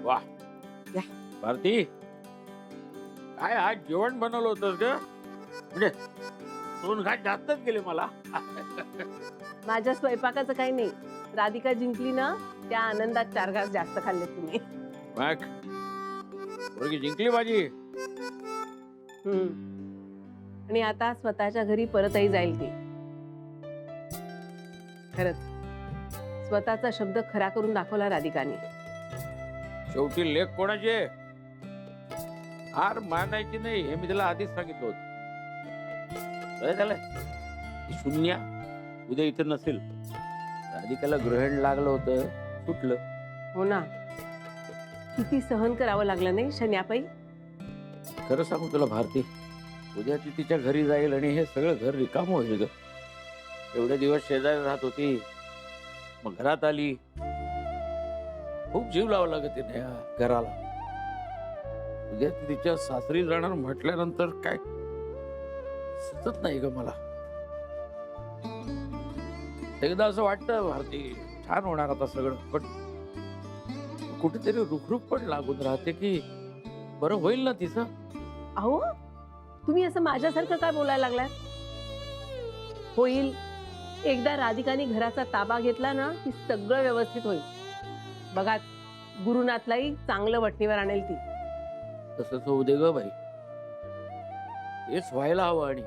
वाह या. भारती, काय आज जेवण बनवलं होतंस ग? म्हणजे 2 घाट जास्तच गेले मला. माझ्या स्वयंपाकाचं काही नाही. राधिका जिंकली ना, त्या आनंदात 4 घास जास्त खाल्ले तुम्ही. मग पोरगी जिंकली माझी. आणि आता स्वतःच्या घरी परतही जाईल ती. खरंच स्वतःचा शब्द खरा करून दाखवला राधिकाने. शेवटी लेख कोणाची आहे? हार मानायची नाही हे मी तिला आधीच सांगितलं होतं. बरं झालं ती शून्या उद्या इथं नसेल. राधिकाला ग्रहण लागलं होतं, सुटलं. हो ना, किती सहन करावं लागलं नाही शन्यापाई. खरं सांगू तुला भारती, उद्या ती तिच्या घरी जाईल आणि हे सगळं घर रिकामं होईल ग. एवढे दिवस शेजारी राहत होती, मग घरात आली. खूप जीव लावा लागत तिने या घराला. उद्या ती तिच्या सासरी जाणार म्हटल्यानंतर काय सुचत नाही ग मला. एकदा असं वाटतं भारती छान होणार आता सगळं, पण कुठेतरी रुखरुख पण लागून राहते की बरं होईल ना तिचं. अहो, तुम्ही असं माझ्यासारखं काय बोलायला लागलाय? होईल. एकदा राधिकाने घराचा ताबा घेतला ना की सगळं व्यवस्थित होईल. बघा, गुरुनाथलाही चांगलं वठणीवर आणेल ती. तसंच होऊ दे ग बाई, हेच व्हायला हवं. आणि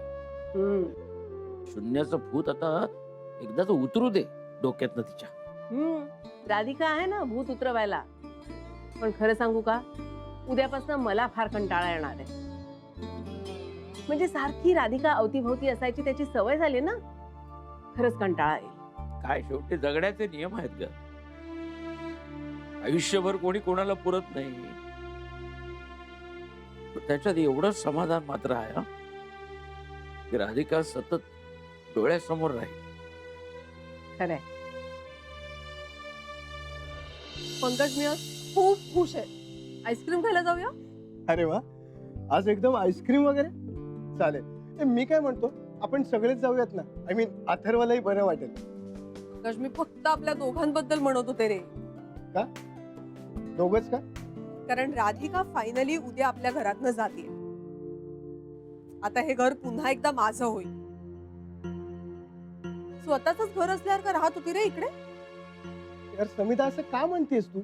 शून्याचं भूत आता एकदाच उतरू दे डोक्यातनं तिच्या. राधिका आहे ना भूत उतरवायला. पण खरं सांगू का, उद्यापासून मला फार कंटाळा येणार आहे. म्हणजे सारखी राधिका अवतीभोवती असायची, त्याची सवय झाली ना. खरंच कंटाळा येईल. काय शेवटी जगण्याचे नियम आहेत ग. आयुष्यभर कोणी कोणाला पुरत नाही. पण त्याच्यात एवढंच समाधान मात्र आहे हं, की राधिका सतत डोळ्यासमोर राहील. खरंय. पंकज मी आज खूप खुश आहे. आईस्क्रीम खायला जाऊया? अरे वा, आज एकदम आईस्क्रीम वगैरे चालेल. मी काय म्हणतो, आपण सगळेच जाऊयात ना. आय मीन अथर्वलाही बरं वाटेल. पंकज मी फक्त आपल्या दोघांबद्दल म्हणत होते रे. का दोघच का? कारण राधिका फायनली उद्या आपल्या घरातनं जाते. आता हे घर पुन्हा एकदा माझं होईल. स्वतःच घर असल्यासारखं राहत होती रे इकडे. यार समिता, असं का म्हणतेस तू?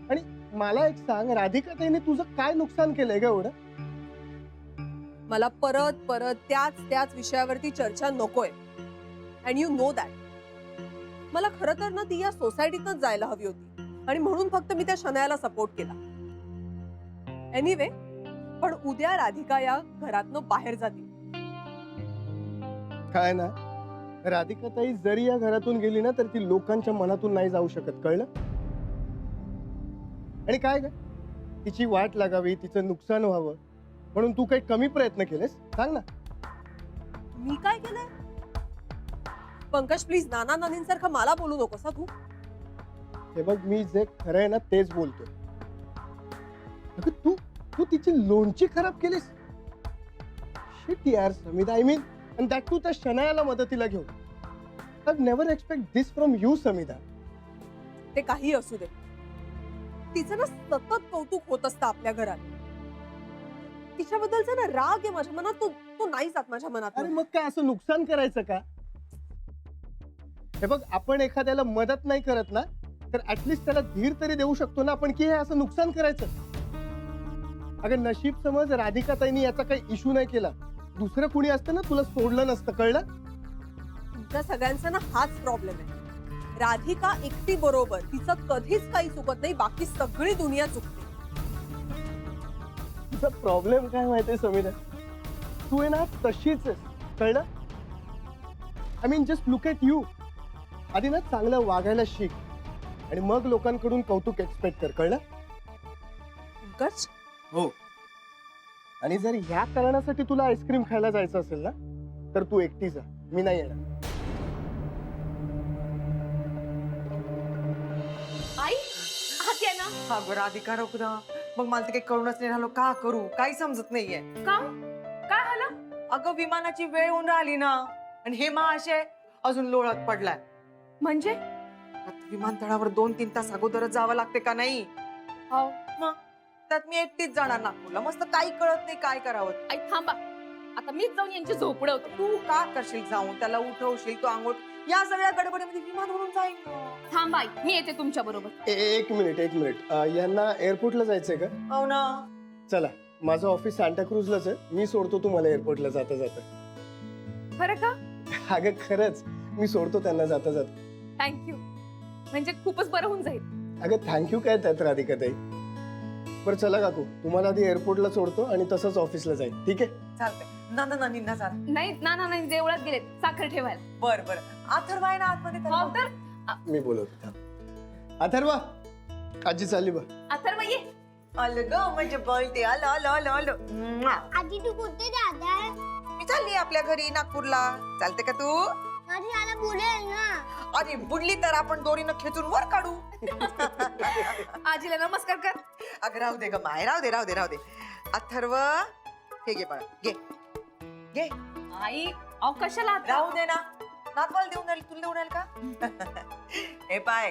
आणि मला एक सांग, राधिका ताईने तुझं काय नुकसान केलंय ग एवढं? मला परत परत त्याच विषयावरती चर्चा नकोय. And you know that. मला खरं तर ना ती या सोसायटीतच जायला हवी होती, आणि म्हणून फक्त मी त्या शनायाला सपोर्ट केला. एनिवे, पण उद्या राधिका या घरातनं बाहेर जाते. काय ना, राधिका ताई जरी या घरातून गेली ना, तर ती लोकांच्या मनातून नाही जाऊ शकत, कळलं? आणि काय ग, तिची वाट लागावी, तिचं नुकसान व्हावं म्हणून तू काही कमी प्रयत्न केलेस? सांग ना. मी काय केलंय? पंकज प्लीज नाना नानींसारखं मला बोलू नकोस तू. हे बघ, मी जे खरं आहे ना तेच बोलतोय. अगं तू तू तिची लोणची खराब केलीस. शिट यार Samita, I mean, and that too त्या शनायाला मदतीला घेऊन. I've never expect this from you Samita. ते काही असू दे, तिचं ना सतत कौतुक होत असतं आपल्या घरात. तिच्याबद्दलचा ना राग आहे माझ्या मनात. तो नाही जात माझ्या मनात. अरे मग काय असं नुकसान करायचं का? हे बघ, आपण एखाद्याला मदत नाही करत ना, तर ऍटलीस्ट त्याला धीर तरी देऊ शकतो ना आपण, की हे असं नुकसान करायचं. अगं नशीब समज राधिका ताईंनी याचा काही इश्यू नाही केला, दुसरं कुणी असतं ना तुला सोडलं नसतं, कळलं? तुमच्या सगळ्यांचा ना हाच प्रॉब्लेम आहे. राधिका एकटी बरोबर, तिचं कधीच काही चुकत नाही, बाकी सगळी दुनिया चुकते. तुझा प्रॉब्लेम काय माहितीये समीरा, तू आहे ना तशीच आहेस, कळलं? I mean just look at you. आधी ना चांगलं वागायला शिक आणि मग लोकांकडून कौतुक एक्सपेक्ट कर, कळलं? पंकज, हो. आणि जर ह्या कारणासाठी तुला आईस्क्रीम खायला जायचं असेल ना, तर तू एकटी जा, मी नाही येणार. आई आत ये ना. हा बरं राधिका रोक ना. मग मला ते काही कळूनच नाही राहिलो, का करू काही समजत नाहीये. का काय झालं? अगं विमानाची वेळ होऊन राहिली ना, आणि हे महाशय अजून लोळत पडलाय. म्हणजे विमानतळावर 2-3 तास अगोदरच जावं लागते का नाही? हो. मग त्यात मी एकटीच जाणार नागपूरला. मस्त काही कळत नाही काय करावं. आई थांबा, आता मीच जाऊन यांची झोप उडवते. तू का करशील जाऊन? त्याला उठवशील, तू आंघोळ, या सगळ्या गडबडीमध्ये विमान उडून जाईल. थांबा आई, मी येते तुमच्या बरोबर. एक मिनिट यांना एअरपोर्टला जायचंय का? हो ना. चला, माझं ऑफिस सांताक्रूजलाच आहे, मी सोडतो तुम्हाला एअरपोर्टला जाता जाता. खरं का? अगं खरंच, मी सोडतो त्यांना जाता जाता. थँक्यू, म्हणजे खूपच बरं होऊन जाईल. अगं थँक्यू काय त्यात राधिका ताई. बरं चला काकू, तुम्हाला आधी एअरपोर्टला सोडतो आणि तसंच ऑफिसला जाईल, ठीक आहे? चालतंय. ना निन्ना चाल. नाही ना ना नाही, देवळात गेलेत साखर ठेवायला. बर. अथर्व आहे ना आतमध्ये? त्याला हो बोल. तर मी बोलवतो थांब. अथर्वा, आजी चालली बा. अथर्व ये. आलं ग, म्हणजे बोलते. आलं. म्वा. आधी तू कुठे जाताय? मी चालली आपल्या घरी नागपूरला. चालते का तू? आधी मला बोलेल ना. अरे बुडली तर आपण दोरीनं खेचून वर काढू. आजीला नमस्कार कर. अगं राहू दे ग माय, राहू दे. अथर्व, हे घे बाळा, घे. आई अहो कशाला आता? राहू दे ना. नातवाला देऊन राहील, तुला देऊन राहील का? हे पाय,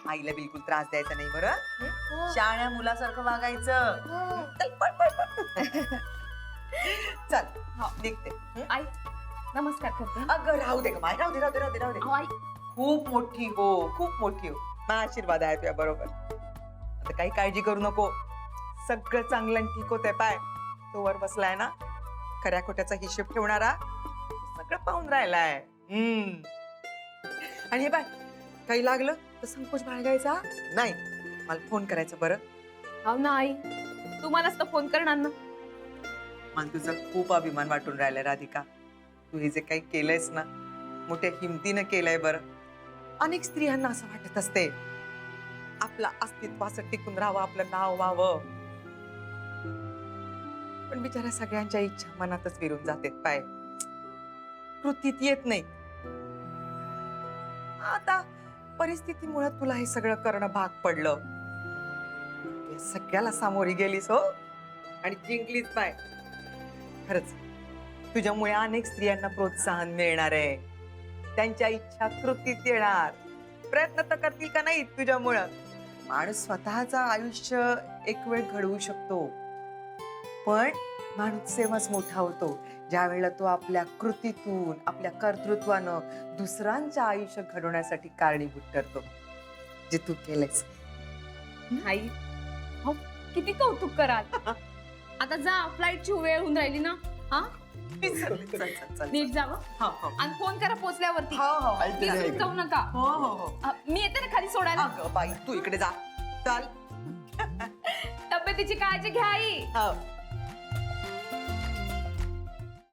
आईला बिलकुल त्रास द्यायचा नाही बरं. हो. शाळ्या मुलासारखं वागायचं. हो. चल पळ. चल, निघते. आई नमस्कार करते. अगं राहू दे ग माय, राहू दे. अहो, आई खूप मोठी हो. मला आशीर्वाद आहे तुझ्या बरोबर. आता काही काळजी करू नको, सगळं चांगलं आणि ठीक होतंय. पाय, तो वर बसलाय ना, खऱ्या खोट्याचा हिशेब ठेवणारा, सगळं पाहून राहिलाय. आणि हे पाय, काही लागलं तर संकोच बाळगायचा नाही, मला फोन करायचा बरं. हो ना आई, तुम्हालाच तर फोन करणार ना. मला तुझा खूप अभिमान वाटून राहिलाय राधिका. तू हे जे काही केलंयस ना, मोठ्या हिमतीनं केलंय बरं. अनेक स्त्रियांना असं वाटत असते आपलं अस्तित्व असं टिकून राहावं, आपलं नाव व्हावं, पण बिचारा सगळ्यांच्या इच्छा मनातच विरून जाते. पाय, कृतीत येत नाही. आता परिस्थितीमुळे तुला हे सगळं करणं भाग पडलं. या सगळ्याला सामोरी गेलीस हो, आणि जिंकलीच. पाय, खरंच तुझ्यामुळे अनेक स्त्रियांना प्रोत्साहन मिळणार आहे. त्यांच्या इच्छा कृतीत येणार. प्रयत्न तर करतील का नाही तुझ्यामुळं. माणूस स्वतःचं आयुष्य एक वेळ घडवू शकतो, पण माणूस तेव्हाच मोठा होतो ज्या वेळेला तो आपल्या कृतीतून, आपल्या कर्तृत्वानं दुसऱ्यांचं आयुष्य घडवण्यासाठी कारणीभूत ठरतो, जे तू केलंयस. आई हो, किती कौतुक कराल. आता जा, फ्लाईटची वेळ होऊन राहिली ना. हा, चल. नीट जावं हो. आणि फोन करा पोचल्यावरती. हो. विसरून जाऊ नका. हो. मी येते ना खाली सोडायला. अगं बाई, तू इकडे जा. चल. तब्येतीची काळजी घ्या आई. हो.